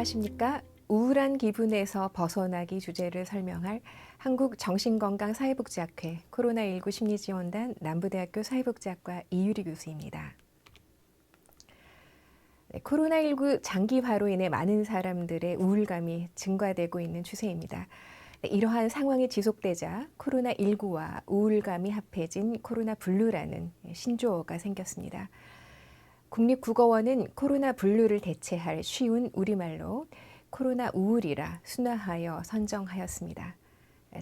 안녕하십니까? 우울한 기분에서 벗어나기 주제를 설명할 한국정신건강사회복지학회 코로나19 심리지원단 남부대학교 사회복지학과 이유리 교수입니다. 코로나19 장기화로 인해 많은 사람들의 우울감이 증가되고 있는 추세입니다. 이러한 상황이 지속되자 코로나19와 우울감이 합해진 코로나 블루라는 신조어가 생겼습니다. 국립국어원은 코로나 블루를 대체할 쉬운 우리말로 코로나 우울이라 순화하여 선정하였습니다.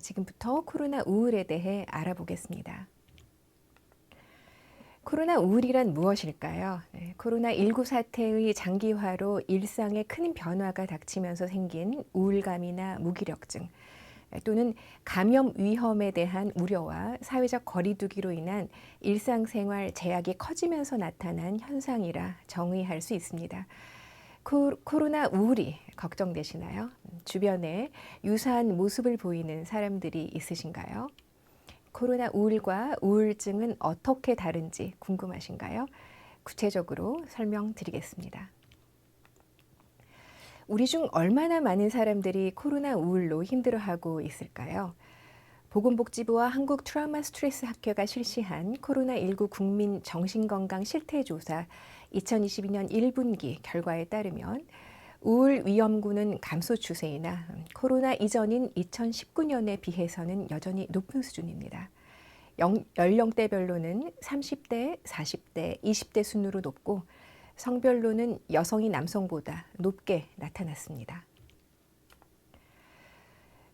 지금부터 코로나 우울에 대해 알아보겠습니다. 코로나 우울이란 무엇일까요? 코로나19 사태의 장기화로 일상에 큰 변화가 닥치면서 생긴 우울감이나 무기력증, 또는 감염 위험에 대한 우려와 사회적 거리두기로 인한 일상생활 제약이 커지면서 나타난 현상이라 정의할 수 있습니다. 코로나 우울이 걱정되시나요? 주변에 유사한 모습을 보이는 사람들이 있으신가요? 코로나 우울과 우울증은 어떻게 다른지 궁금하신가요? 구체적으로 설명드리겠습니다. 우리 중 얼마나 많은 사람들이 코로나 우울로 힘들어하고 있을까요? 보건복지부와 한국 트라우마 스트레스 학회가 실시한 코로나19 국민 정신건강 실태조사 2022년 1분기 결과에 따르면 우울 위험군은 감소 추세이나 코로나 이전인 2019년에 비해서는 여전히 높은 수준입니다. 연령대별로는 30대, 40대, 20대 순으로 높고 성별로는 여성이 남성보다 높게 나타났습니다.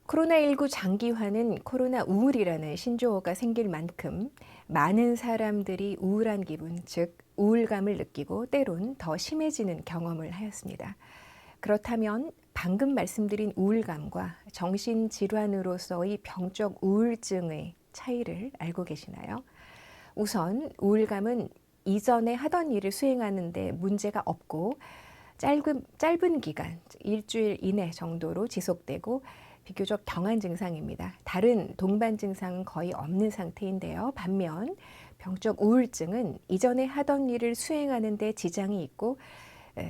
코로나19 장기화는 코로나 우울이라는 신조어가 생길 만큼 많은 사람들이 우울한 기분, 즉 우울감을 느끼고 때론 더 심해지는 경험을 하였습니다. 그렇다면 방금 말씀드린 우울감과 정신질환으로서의 병적 우울증의 차이를 알고 계시나요? 우선 우울감은 이전에 하던 일을 수행하는 데 문제가 없고 짧은 기간, 일주일 이내 정도로 지속되고 비교적 경한 증상입니다. 다른 동반 증상은 거의 없는 상태인데요. 반면 병적 우울증은 이전에 하던 일을 수행하는 데 지장이 있고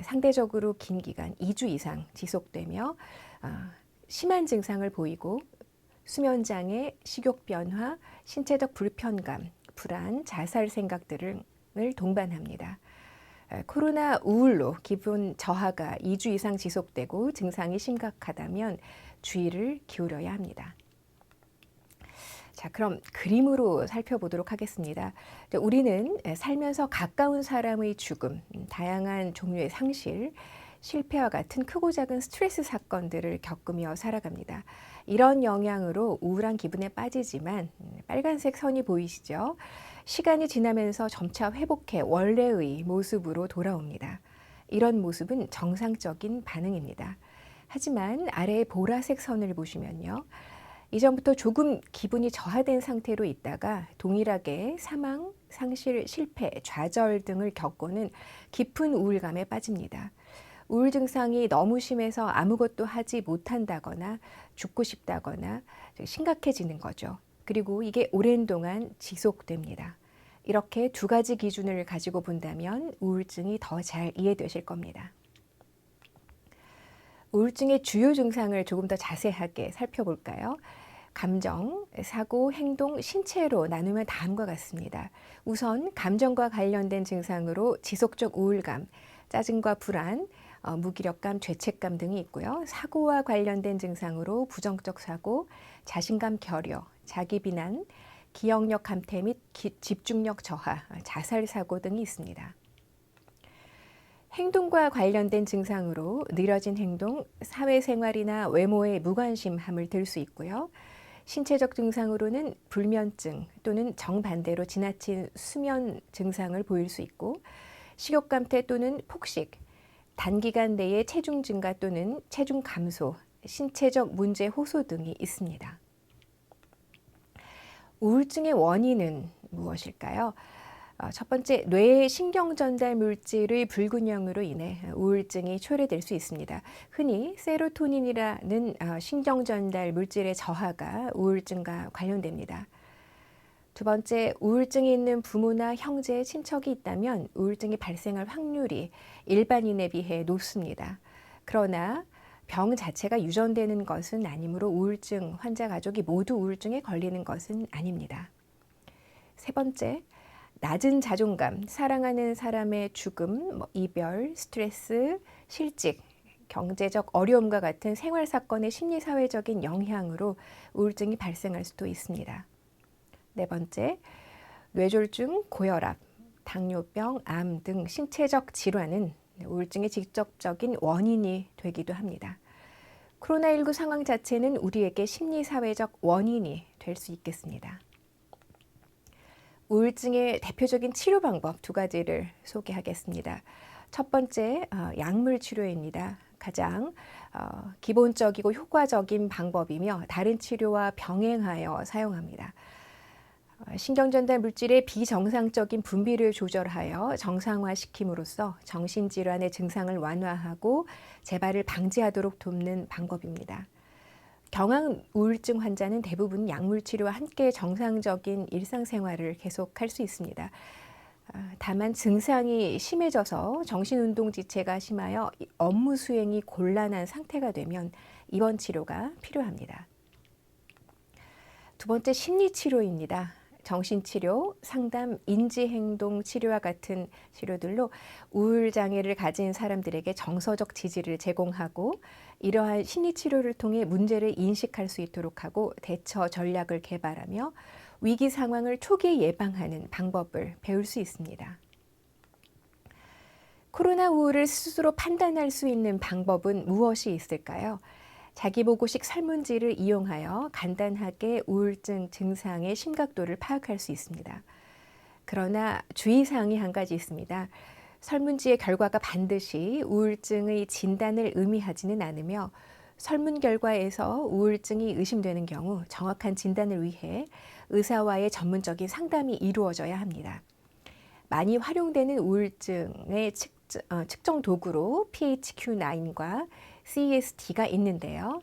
상대적으로 긴 기간, 2주 이상 지속되며 심한 증상을 보이고 수면장애, 식욕 변화, 신체적 불편감, 불안, 자살 생각들을 동반합니다. 코로나 우울로 기분 저하가 2주 이상 지속되고 증상이 심각하다면 주의를 기울여야 합니다. 자, 그럼 그림으로 살펴보도록 하겠습니다. 우리는 살면서 가까운 사람의 죽음, 다양한 종류의 상실, 실패와 같은 크고 작은 스트레스 사건들을 겪으며 살아갑니다. 이런 영향으로 우울한 기분에 빠지지만 빨간색 선이 보이시죠? 시간이 지나면서 점차 회복해 원래의 모습으로 돌아옵니다. 이런 모습은 정상적인 반응입니다. 하지만 아래의 보라색 선을 보시면요. 이전부터 조금 기분이 저하된 상태로 있다가 동일하게 사망, 상실, 실패, 좌절 등을 겪고는 깊은 우울감에 빠집니다. 우울 증상이 너무 심해서 아무것도 하지 못한다거나 죽고 싶다거나 심각해지는 거죠. 그리고 이게 오랜 동안 지속됩니다. 이렇게 두 가지 기준을 가지고 본다면 우울증이 더 잘 이해되실 겁니다. 우울증의 주요 증상을 조금 더 자세하게 살펴볼까요? 감정, 사고, 행동, 신체로 나누면 다음과 같습니다. 우선 감정과 관련된 증상으로 지속적 우울감, 짜증과 불안, 무기력감, 죄책감 등이 있고요. 사고와 관련된 증상으로 부정적 사고, 자신감 결여, 자기 비난, 기억력 감퇴 및 집중력 저하, 자살 사고 등이 있습니다. 행동과 관련된 증상으로 느려진 행동, 사회생활이나 외모에 무관심함을 들 수 있고요. 신체적 증상으로는 불면증 또는 정반대로 지나친 수면 증상을 보일 수 있고 식욕 감퇴 또는 폭식, 단기간 내에 체중 증가 또는 체중 감소, 신체적 문제 호소 등이 있습니다. 우울증의 원인은 무엇일까요? 첫 번째, 뇌의 신경전달 물질의 불균형으로 인해 우울증이 초래될 수 있습니다. 흔히 세로토닌이라는 신경전달 물질의 저하가 우울증과 관련됩니다. 두 번째, 우울증이 있는 부모나 형제, 친척이 있다면 우울증이 발생할 확률이 일반인에 비해 높습니다. 그러나 병 자체가 유전되는 것은 아니므로 우울증 환자 가족이 모두 우울증에 걸리는 것은 아닙니다. 세 번째, 낮은 자존감, 사랑하는 사람의 죽음, 이별, 스트레스, 실직, 경제적 어려움과 같은 생활 사건의 심리사회적인 영향으로 우울증이 발생할 수도 있습니다. 네 번째, 뇌졸중, 고혈압, 당뇨병, 암 등 신체적 질환은 우울증의 직접적인 원인이 되기도 합니다. 코로나19 상황 자체는 우리에게 심리사회적 원인이 될 수 있겠습니다. 우울증의 대표적인 치료 방법 두 가지를 소개하겠습니다. 첫 번째, 약물 치료입니다. 가장 기본적이고 효과적인 방법이며 다른 치료와 병행하여 사용합니다. 신경전달 물질의 비정상적인 분비를 조절하여 정상화시킴으로써 정신질환의 증상을 완화하고 재발을 방지하도록 돕는 방법입니다. 경항 우울증 환자는 대부분 약물 치료와 함께 정상적인 일상생활을 계속할 수 있습니다. 다만 증상이 심해져서 정신운동 지체가 심하여 업무 수행이 곤란한 상태가 되면 입원 치료가 필요합니다. 두 번째, 심리치료입니다. 정신치료, 상담, 인지행동 치료와 같은 치료들로 우울장애를 가진 사람들에게 정서적 지지를 제공하고 이러한 심리치료를 통해 문제를 인식할 수 있도록 하고 대처 전략을 개발하며 위기 상황을 초기에 예방하는 방법을 배울 수 있습니다. 코로나 우울을 스스로 판단할 수 있는 방법은 무엇이 있을까요? 자기보고식 설문지를 이용하여 간단하게 우울증 증상의 심각도를 파악할 수 있습니다. 그러나 주의사항이 한 가지 있습니다. 설문지의 결과가 반드시 우울증의 진단을 의미하지는 않으며 설문 결과에서 우울증이 의심되는 경우 정확한 진단을 위해 의사와의 전문적인 상담이 이루어져야 합니다. 많이 활용되는 우울증의 측정 도구로 PHQ-9과 CST가 있는데요.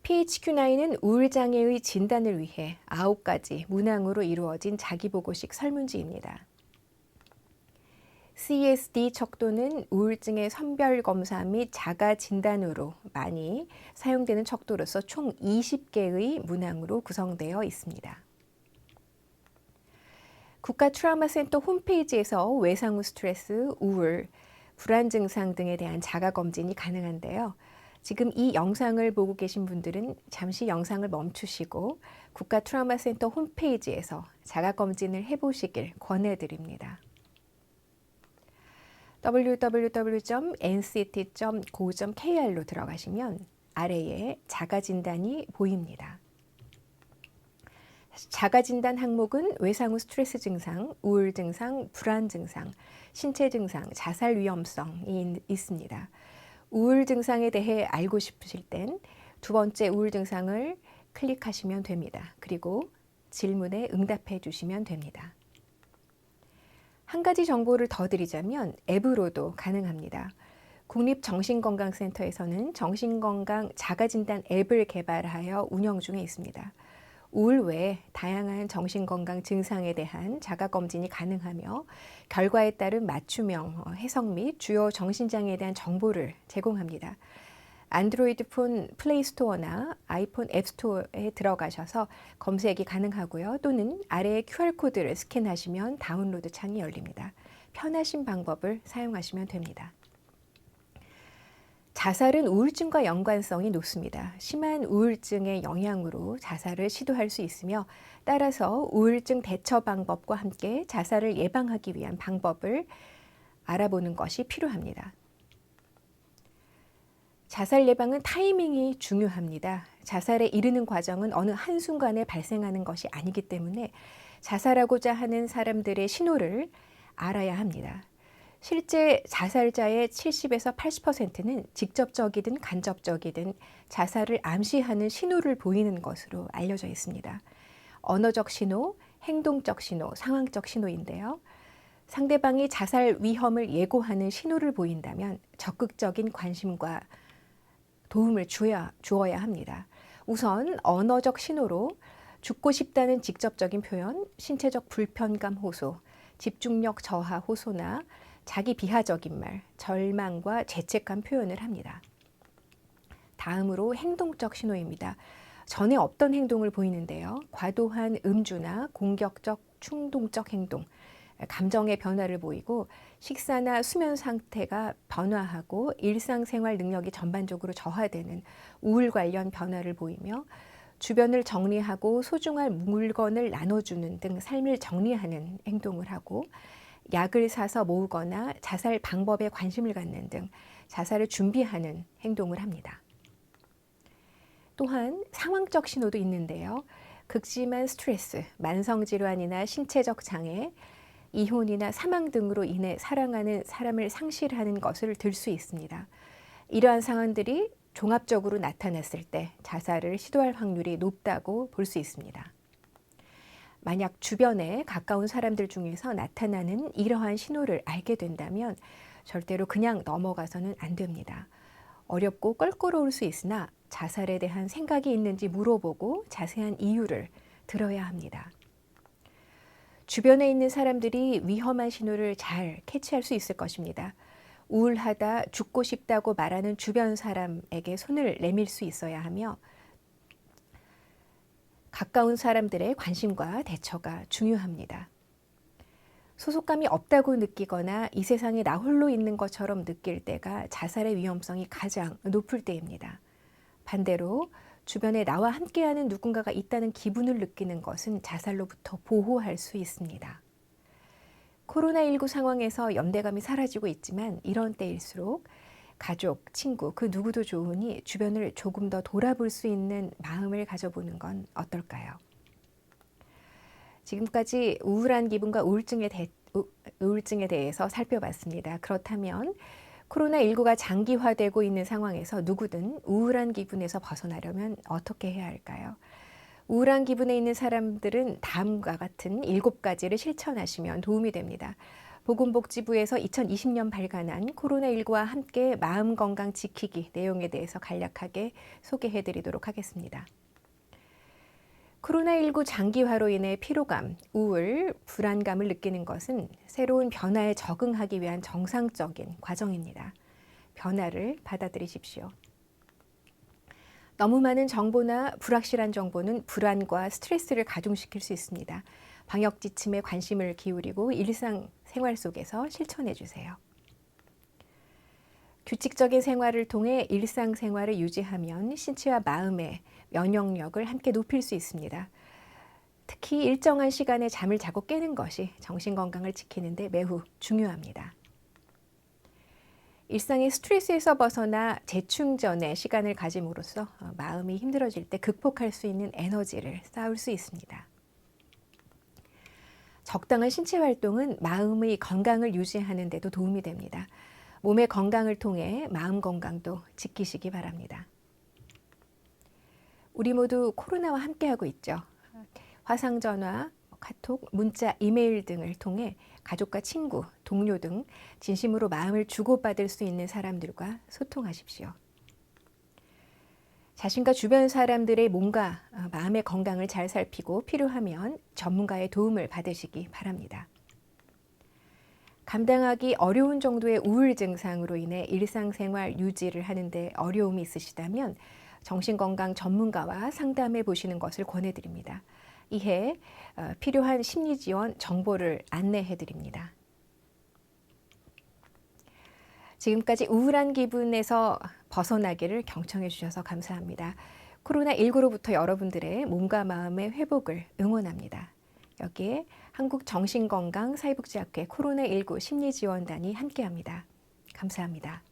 PHQ-9은 우울장애의 진단을 위해 9가지 문항으로 이루어진 자기보고식 설문지입니다. CST 척도는 우울증의 선별검사 및 자가진단으로 많이 사용되는 척도로서 총 20개의 문항으로 구성되어 있습니다. 국가 트라우마 센터 홈페이지에서 외상 후 스트레스, 우울, 불안 증상 등에 대한 자가 검진이 가능한데요. 지금 이 영상을 보고 계신 분들은 잠시 영상을 멈추시고 국가 트라우마 센터 홈페이지에서 자가 검진을 해보시길 권해드립니다. www.nct.go.kr로 들어가시면 아래에 자가진단이 보입니다. 자가진단 항목은 외상 후 스트레스 증상, 우울 증상, 불안 증상, 신체 증상, 자살 위험성이 있습니다. 우울 증상에 대해 알고 싶으실 땐 두 번째 우울 증상을 클릭하시면 됩니다. 그리고 질문에 응답해 주시면 됩니다. 한 가지 정보를 더 드리자면 앱으로도 가능합니다. 국립정신건강센터에서는 정신건강 자가진단 앱을 개발하여 운영 중에 있습니다. 우울 외에 다양한 정신건강 증상에 대한 자가검진이 가능하며 결과에 따른 맞춤형 해석 및 주요 정신장애에 대한 정보를 제공합니다. 안드로이드 폰 플레이스토어나 아이폰 앱스토어에 들어가셔서 검색이 가능하고요. 또는 아래의 QR코드를 스캔하시면 다운로드 창이 열립니다. 편하신 방법을 사용하시면 됩니다. 자살은 우울증과 연관성이 높습니다. 심한 우울증의 영향으로 자살을 시도할 수 있으며 따라서 우울증 대처 방법과 함께 자살을 예방하기 위한 방법을 알아보는 것이 필요합니다. 자살 예방은 타이밍이 중요합니다. 자살에 이르는 과정은 어느 한순간에 발생하는 것이 아니기 때문에 자살하고자 하는 사람들의 신호를 알아야 합니다. 실제 자살자의 70에서 80%는 직접적이든 간접적이든 자살을 암시하는 신호를 보이는 것으로 알려져 있습니다. 언어적 신호, 행동적 신호, 상황적 신호인데요. 상대방이 자살 위험을 예고하는 신호를 보인다면 적극적인 관심과 도움을 주어야 합니다. 우선 언어적 신호로 죽고 싶다는 직접적인 표현, 신체적 불편감 호소, 집중력 저하 호소나 자기 비하적인 말, 절망과 죄책감 표현을 합니다. 다음으로 행동적 신호입니다. 전에 없던 행동을 보이는데요. 과도한 음주나 공격적, 충동적 행동, 감정의 변화를 보이고 식사나 수면 상태가 변화하고 일상생활 능력이 전반적으로 저하되는 우울 관련 변화를 보이며 주변을 정리하고 소중한 물건을 나눠주는 등 삶을 정리하는 행동을 하고 약을 사서 모으거나 자살 방법에 관심을 갖는 등 자살을 준비하는 행동을 합니다. 또한 상황적 신호도 있는데요. 극심한 스트레스, 만성질환이나 신체적 장애, 이혼이나 사망 등으로 인해 사랑하는 사람을 상실하는 것을 들 수 있습니다. 이러한 상황들이 종합적으로 나타났을 때 자살을 시도할 확률이 높다고 볼 수 있습니다. 만약 주변에 가까운 사람들 중에서 나타나는 이러한 신호를 알게 된다면 절대로 그냥 넘어가서는 안 됩니다. 어렵고 껄끄러울 수 있으나 자살에 대한 생각이 있는지 물어보고 자세한 이유를 들어야 합니다. 주변에 있는 사람들이 위험한 신호를 잘 캐치할 수 있을 것입니다. 우울하다, 죽고 싶다고 말하는 주변 사람에게 손을 내밀 수 있어야 하며 가까운 사람들의 관심과 대처가 중요합니다. 소속감이 없다고 느끼거나 이 세상에 나 홀로 있는 것처럼 느낄 때가 자살의 위험성이 가장 높을 때입니다. 반대로 주변에 나와 함께하는 누군가가 있다는 기분을 느끼는 것은 자살로부터 보호할 수 있습니다. 코로나19 상황에서 연대감이 사라지고 있지만 이런 때일수록 가족, 친구, 그 누구도 좋으니 주변을 조금 더 돌아볼 수 있는 마음을 가져보는 건 어떨까요? 지금까지 우울한 기분과 우울증에 대해서 살펴봤습니다. 그렇다면 코로나19가 장기화되고 있는 상황에서 누구든 우울한 기분에서 벗어나려면 어떻게 해야 할까요? 우울한 기분에 있는 사람들은 다음과 같은 7가지를 실천하시면 도움이 됩니다. 보건복지부에서 2020년 발간한 코로나19와 함께 마음건강 지키기 내용에 대해서 간략하게 소개해 드리도록 하겠습니다. 코로나19 장기화로 인해 피로감, 우울, 불안감을 느끼는 것은 새로운 변화에 적응하기 위한 정상적인 과정입니다. 변화를 받아들이십시오. 너무 많은 정보나 불확실한 정보는 불안과 스트레스를 가중시킬 수 있습니다. 방역 지침에 관심을 기울이고 일상생활 속에서 실천해 주세요. 규칙적인 생활을 통해 일상생활을 유지하면 신체와 마음의 면역력을 함께 높일 수 있습니다. 특히 일정한 시간에 잠을 자고 깨는 것이 정신건강을 지키는 데 매우 중요합니다. 일상의 스트레스에서 벗어나 재충전의 시간을 가짐으로써 마음이 힘들어질 때 극복할 수 있는 에너지를 쌓을 수 있습니다. 적당한 신체 활동은 마음의 건강을 유지하는 데도 도움이 됩니다. 몸의 건강을 통해 마음 건강도 지키시기 바랍니다. 우리 모두 코로나와 함께하고 있죠. 화상전화, 카톡, 문자, 이메일 등을 통해 가족과 친구, 동료 등 진심으로 마음을 주고받을 수 있는 사람들과 소통하십시오. 자신과 주변 사람들의 몸과 마음의 건강을 잘 살피고 필요하면 전문가의 도움을 받으시기 바랍니다. 감당하기 어려운 정도의 우울 증상으로 인해 일상생활 유지를 하는데 어려움이 있으시다면 정신건강 전문가와 상담해 보시는 것을 권해드립니다. 이해 필요한 심리지원 정보를 안내해 드립니다. 지금까지 우울한 기분에서 벗어나기를 경청해 주셔서 감사합니다. 코로나19로부터 여러분들의 몸과 마음의 회복을 응원합니다. 여기에 한국정신건강사회복지학회 코로나19 심리지원단이 함께합니다. 감사합니다.